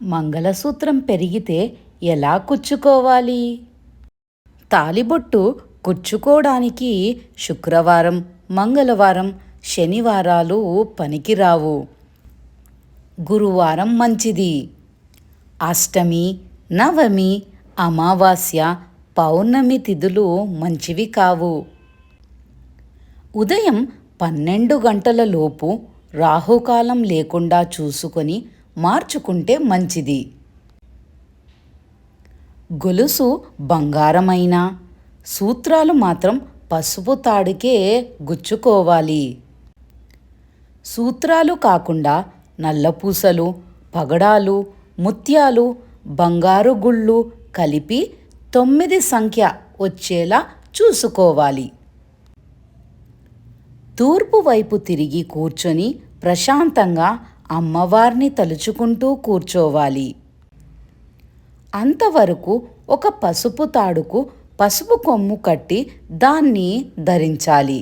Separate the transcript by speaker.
Speaker 1: మంగళసూత్రం పెరిగితే ఎలా కుచ్చుకోవాలి? తాళిబొట్టు కుచ్చుకోడానికి శుక్రవారం, మంగళవారం, శనివారాలు పనికిరావు. గురువారం మంచిది. అష్టమి, నవమి, అమావాస్య, పౌర్ణమి తిథులు మంచివి కావు. ఉదయం 12 గంటల లోపు రాహుకాలం లేకుండా చూసుకొని మార్చుకుంటే మంచిది. గొలుసు బంగారమైనా సూత్రాలు మాత్రం పసుపు తాడుకే గుచ్చుకోవాలి. సూత్రాలు కాకుండా నల్లపూసలు, పగడాలు, ముత్యాలు, బంగారు గుళ్ళు కలిపి 9 సంఖ్య వచ్చేలా చూసుకోవాలి. తూర్పు వైపు తిరిగి కూర్చొని ప్రశాంతంగా అమ్మవారిని తలుచుకుంటూ కూర్చోవాలి. అంతవరకు ఒక పసుపు తాడుకు పసుపు కొమ్ము కట్టి దాన్ని ధరించాలి.